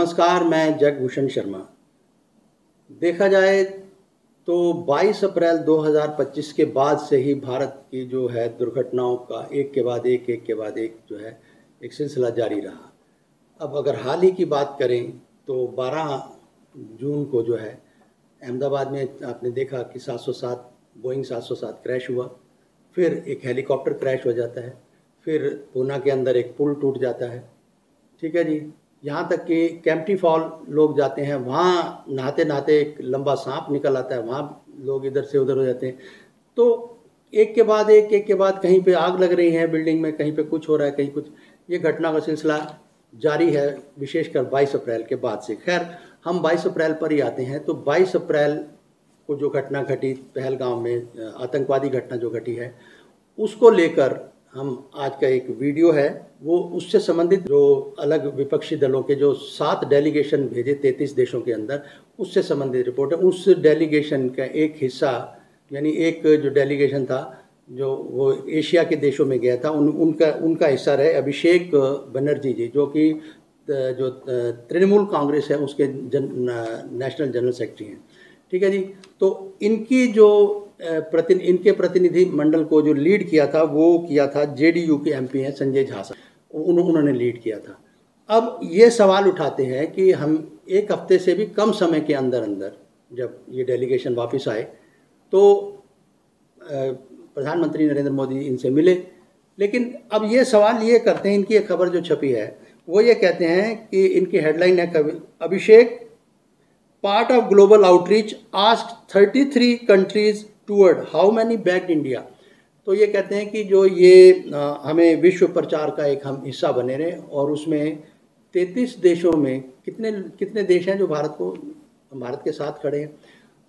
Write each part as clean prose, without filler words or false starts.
नमस्कार, मैं जगभूषण शर्मा। देखा जाए तो 22 अप्रैल 2025 के बाद से ही भारत की जो है दुर्घटनाओं का एक के बाद एक जो है एक सिलसिला जारी रहा। अब अगर हाल ही की बात करें तो 12 जून को जो है अहमदाबाद में आपने देखा कि 707 बोइंग 707 क्रैश हुआ, फिर एक हेलीकॉप्टर क्रैश हो जाता है, फिर पूना के अंदर एक पुल टूट जाता है। ठीक है जी, यहाँ तक कि कैंपटी फॉल लोग जाते हैं, वहाँ नहाते नहाते एक लंबा सांप निकल आता है, वहाँ लोग इधर से उधर हो जाते हैं। तो एक के बाद कहीं पे आग लग रही है बिल्डिंग में, कहीं पे कुछ हो रहा है, कहीं कुछ, ये घटना का सिलसिला जारी है, विशेषकर 22 अप्रैल के बाद से। खैर, हम 22 अप्रैल पर ही आते हैं। तो 22 अप्रैल को जो घटना घटी पहलगाम में, आतंकवादी घटना जो घटी है, उसको लेकर हम आज का एक वीडियो है, वो उससे संबंधित जो अलग विपक्षी दलों के जो 7 डेलीगेशन भेजे 33 देशों के अंदर, उससे संबंधित रिपोर्ट है। उस डेलीगेशन का एक हिस्सा, यानी एक जो डेलीगेशन था जो वो एशिया के देशों में गया था, उनका हिस्सा रहे अभिषेक बनर्जी जी, जो कि जो तृणमूल कांग्रेस है उसके नेशनल जनरल सेक्रेटरी हैं। ठीक है जी, तो इनकी जो इनके प्रतिनिधि मंडल को जो लीड किया था वो किया था जेडीयू के एमपी हैं संजय झा साहब, उन्होंने लीड किया था। अब ये सवाल उठाते हैं कि हम एक हफ्ते से भी कम समय के अंदर अंदर जब ये डेलीगेशन वापस आए तो प्रधानमंत्री नरेंद्र मोदी इनसे मिले, लेकिन अब ये सवाल ये करते हैं, इनकी एक खबर जो छपी है वो ये कहते हैं कि इनकी हेडलाइन है Abhishek part of global outreach asked 33 countries toward how many backed India. तो ये कहते हैं कि जो ये हमें विश्व प्रचार का एक हम हिस्सा बने रहे, और उसमें 33 देशों में कितने देश हैं जो भारत के साथ खड़े हैं।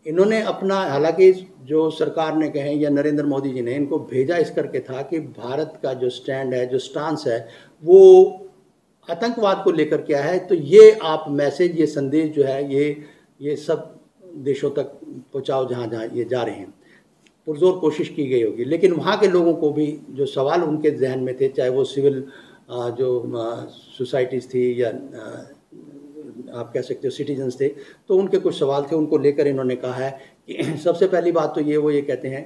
इन्होंने अपना, हालांकि जो सरकार ने कहे या नरेंद्र मोदी जी ने इनको भेजा इस करके था कि भारत का जो स्टैंड है, जो स्टांस है, वो आतंकवाद को लेकर क्या है, तो ये आप मैसेज, ये संदेश जो है ये सब देशों तक पहुँचाओ जहाँ जहाँ ये जा रहे हैं। पुरजोर कोशिश की गई होगी, लेकिन वहाँ के लोगों को भी जो सवाल उनके जहन में थे, चाहे वो सिविल जो सोसाइटीज़ थी या आप कह सकते हो सिटीजन्स थे, तो उनके कुछ सवाल थे, उनको लेकर इन्होंने कहा है कि सबसे पहली बात तो वो ये कहते हैं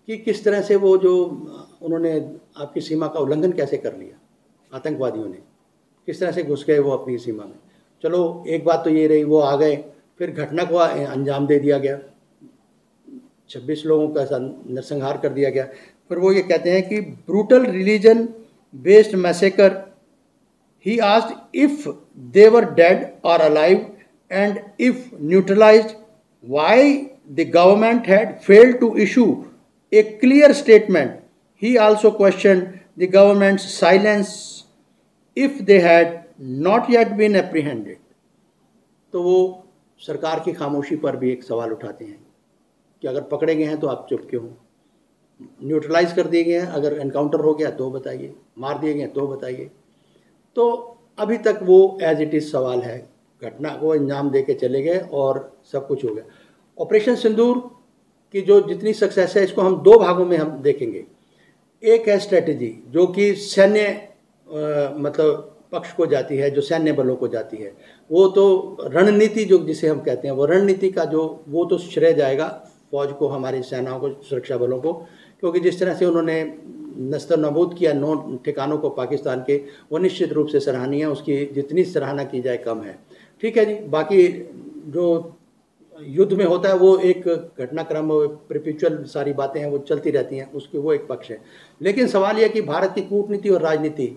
कि किस तरह से वो जो उन्होंने आपकी सीमा का उल्लंघन कैसे कर लिया, आतंकवादियों ने किस तरह से घुस गए वो अपनी सीमा में। चलो, एक बात तो ये रही, वो आ गए, फिर घटना को अंजाम दे दिया गया, 26 लोगों का नरसंहार कर दिया गया। फिर वो ये कहते हैं कि brutal religion based massacre, he asked if they were dead or alive and if neutralized why the government had failed to issue a clear statement. He also question the government's silence if they had not yet been apprehended. तो वो सरकार की खामोशी पर भी एक सवाल उठाते हैं कि अगर पकड़े गए हैं तो आप चुप क्यों, न्यूट्रलाइज कर दिए गए हैं, अगर एनकाउंटर हो गया तो बताइए, मार दिए गए तो बताइए। तो अभी तक वो एज इट इज़ सवाल है, घटना को अंजाम दे के चले गए और सब कुछ हो गया। ऑपरेशन सिंदूर की जो जितनी सक्सेस है, इसको हम 2 भागों में हम देखेंगे। एक है स्ट्रेटेजी, जो कि सैन्य मतलब पक्ष को जाती है, जो सैन्य बलों को जाती है, वो तो रणनीति जो जिसे हम कहते हैं, वो रणनीति का वो तो श्रेय जाएगा फौज को, हमारी सेनाओं को, सुरक्षा बलों को, क्योंकि जिस तरह से उन्होंने नस्तनाबूद किया 9 ठिकानों को पाकिस्तान के, वो निश्चित रूप से सराहनीय है, उसकी जितनी सराहना की जाए कम है। ठीक है जी, बाकी जो युद्ध में होता है वो एक घटनाक्रम, परपेचुअल सारी बातें हैं, वो चलती रहती हैं, उसके वो एक पक्ष है। लेकिन सवाल यह कि भारत की कूटनीति और राजनीति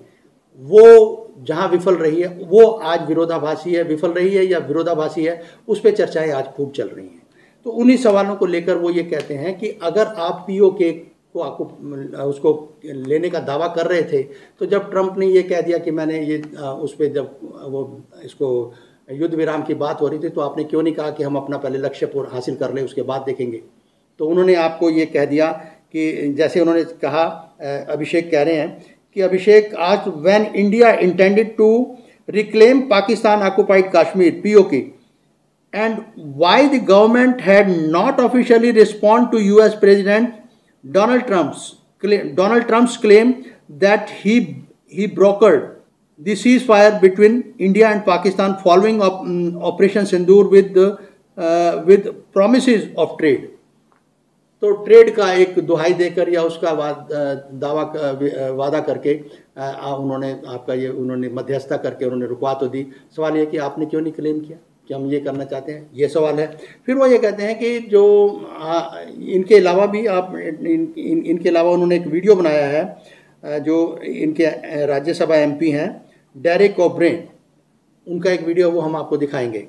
वो जहाँ विफल रही है, वो आज विरोधाभासी है, विफल रही है या विरोधाभासी है, उस पर चर्चाएं आज खूब चल रही हैं। तो उन्हीं सवालों को लेकर वो ये कहते हैं कि अगर आप पीओके को उसको लेने का दावा कर रहे थे, तो जब ट्रंप ने ये कह दिया कि मैंने ये उस पर जब वो इसको युद्ध विराम की बात हो रही थी, तो आपने क्यों नहीं कहा कि हम अपना पहले लक्ष्य पूर्ण हासिल कर लें, उसके बाद देखेंगे। तो उन्होंने आपको ये कह दिया कि जैसे उन्होंने कहा, अभिषेक कह रहे हैं कि अभिषेक आज when India intended to reclaim Pakistan occupied Kashmir PoK and why the government had not officially respond to US president Donald Trump's claim that he brokered the ceasefire between India and Pakistan following Operation Sindoor with promises of trade. तो trade का एक दुहाई देकर या उसका वादा करके उन्होंने मध्यस्थता करके उन्होंने रुकवा तो दी। सवाल ये कि आपने क्यों नहीं क्लेम किया कि हम ये करना चाहते हैं, ये सवाल है। फिर वो ये कहते हैं कि जो इनके अलावा भी इनके अलावा उन्होंने एक वीडियो बनाया है, जो इनके राज्यसभा MP हैं डेरेक ओब्रेन, उनका एक वीडियो वो हम आपको दिखाएंगे।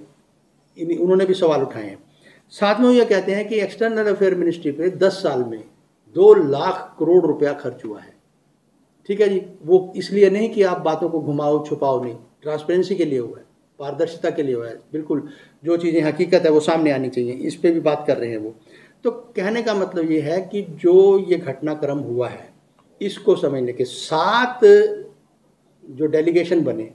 उन्होंने भी सवाल उठाए हैं। साथ में वो ये कहते हैं कि एक्सटर्नल अफेयर मिनिस्ट्री पे 10 साल में 2 लाख करोड़ रुपया खर्च हुआ है। ठीक है जी, वो इसलिए नहीं कि आप बातों को घुमाओ छुपाओ, नहीं, ट्रांसपेरेंसी के लिए हुआ है, पारदर्शिता के लिए हुआ है। बिल्कुल जो चीज़ें हकीकत है वो सामने आनी चाहिए, इस पे भी बात कर रहे हैं वो। तो कहने का मतलब ये है कि जो ये घटनाक्रम हुआ है इसको समझने के 7 जो डेलीगेशन बने,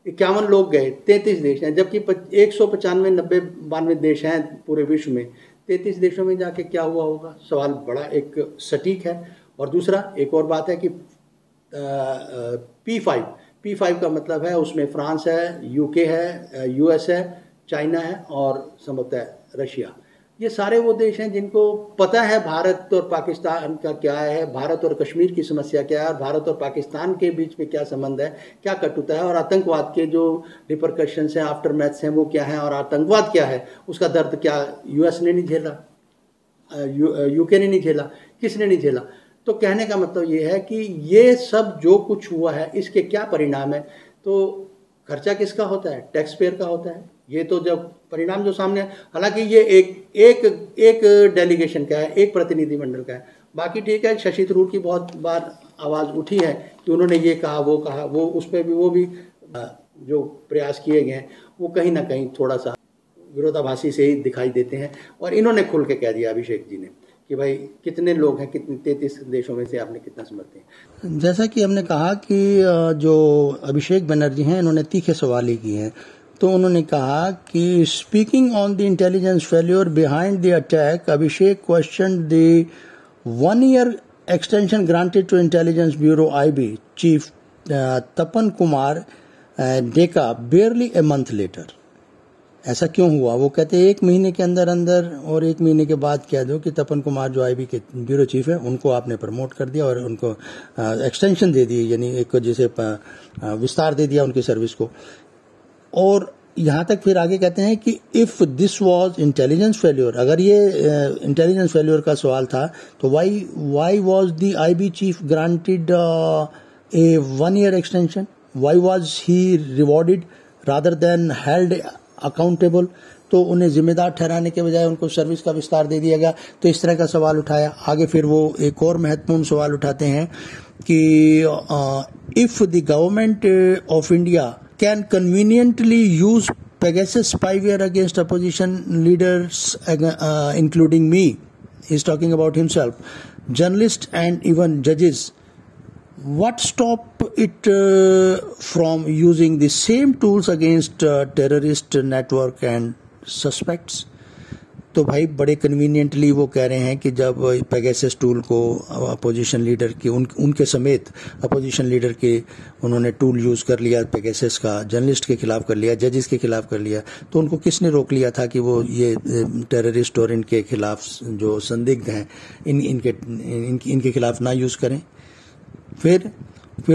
51 लोग गए, 33 देश हैं, जबकि 195 90 92 देश हैं पूरे विश्व में। 33 देशों में जाके क्या हुआ होगा, सवाल बड़ा एक सटीक है। और दूसरा एक और बात है कि P5 का मतलब है उसमें फ्रांस है, UK है, US है, चाइना है और संभवतः रशिया। ये सारे वो देश हैं जिनको पता है भारत और पाकिस्तान का क्या है, भारत और कश्मीर की समस्या क्या है, और भारत और पाकिस्तान के बीच में क्या संबंध है, क्या कटुता है, और आतंकवाद के जो रिपरकशंस हैं, आफ्टर मैथ्स हैं, वो क्या हैं, और आतंकवाद क्या है, उसका दर्द क्या US ने नहीं झेला, UK ने नहीं झेला, किसने नहीं झेला। तो कहने का मतलब ये है कि ये सब जो कुछ हुआ है इसके क्या परिणाम है। तो खर्चा किसका होता है, टैक्स पेयर का होता है। ये तो जब परिणाम जो सामने, हालांकि ये एक डेलीगेशन का है, एक प्रतिनिधिमंडल का है। बाकी ठीक है, शशि थरूर की बहुत बार आवाज़ उठी है कि उन्होंने ये कहा, वो उस पर भी वो भी जो प्रयास किए गए हैं वो कहीं ना कहीं थोड़ा सा विरोधाभासी से ही दिखाई देते हैं। और इन्होंने खुल के कह दिया अभिषेक जी ने कि भाई कितने लोग हैं, कितने 33 देशों में से आपने कितना समर्थन हैं। जैसा कि हमने कहा कि जो अभिषेक बनर्जी हैं इन्होंने तीखे सवाल ही किए हैं। तो उन्होंने कहा कि speaking on the intelligence failure behind the attack, Abhishek question the 1 year extension granted to intelligence bureau IB chief Tapan Kumar Deka barely a month later। ऐसा क्यों हुआ? वो कहते हैं 1 महीने के अंदर अंदर और 1 महीने के बाद कह दो कि तपन कुमार जो IB के ब्यूरो चीफ है उनको आपने प्रमोट कर दिया और उनको एक्सटेंशन दे दी, यानी एक जैसे विस्तार दे दिया उनकी सर्विस को। और यहाँ तक फिर आगे कहते हैं कि if this was intelligence failure, अगर ये इंटेलिजेंस फेल्योर का सवाल था तो why was the IB chief granted A 1 year extension, why was he rewarded rather than held accountable. तो उन्हें जिम्मेदार ठहराने के बजाय उनको सर्विस का विस्तार दे दिया गया। तो इस तरह का सवाल उठाया। आगे फिर वो एक और महत्वपूर्ण सवाल उठाते हैं कि if the government of India can conveniently use Pegasus spyware against opposition leaders, including me. He's talking about himself, journalists and even judges. What stop it from using the same tools against terrorist network and suspects? तो भाई बड़े conveniently वो कह रहे हैं कि जब Pegasus tool को अपोजिशन लीडर की उनके समेत अपोजिशन लीडर के उन्होंने टूल यूज कर लिया पेगासस का, जर्नलिस्ट के खिलाफ कर लिया, जजेस के खिलाफ कर लिया, तो उनको किसने रोक लिया था कि वो ये टेररिस्ट और इनके खिलाफ जो संदिग्ध हैं इनके खिलाफ ना यूज करें। फिर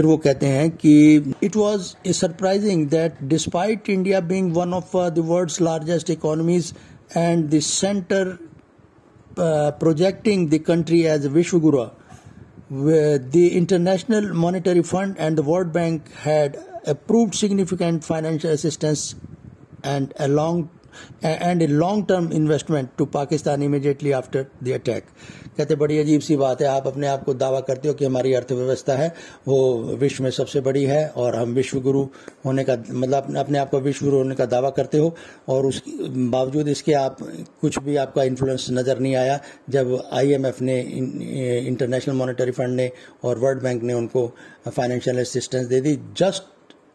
वो कहते हैं कि it was a surprising that despite India being one of the world's largest economies and the center projecting the country as Vishwaguru, the International Monetary Fund and the World Bank had approved significant financial assistance and a long-term investment to Pakistan immediately after the attack। कहते बड़ी अजीब सी बात है, आप अपने आप को दावा करते हो कि हमारी अर्थव्यवस्था है वो विश्व में सबसे बड़ी है और हम विश्व गुरु होने का मतलब अपने आप को विश्व गुरु होने का दावा करते हो, और उस बावजूद इसके आप कुछ भी आपका इन्फ्लुएंस नज़र नहीं आया जब IMF ने, इंटरनेशनल मॉनेटरी फंड ने और वर्ल्ड बैंक ने उनको फाइनेंशियल असिस्टेंस दे दी जस्ट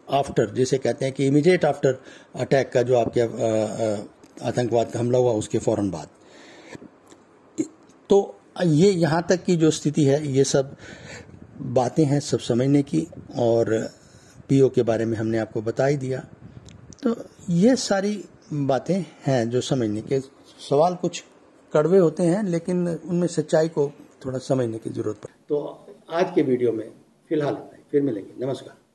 आफ्टर, जिसे कहते हैं कि इमीडिएट आफ्टर अटैक का, जो आपके आतंकवाद का हमला हुआ उसके फौरन बाद। तो ये यहाँ तक की जो स्थिति है ये सब बातें हैं सब समझने की। और पीओ के बारे में हमने आपको बता ही दिया। तो ये सारी बातें हैं जो समझने के सवाल कुछ कड़वे होते हैं, लेकिन उनमें सच्चाई को थोड़ा समझने की जरूरत पड़ती है। तो आज के वीडियो में फिलहाल इतना ही, फिर मिलेंगे। नमस्कार।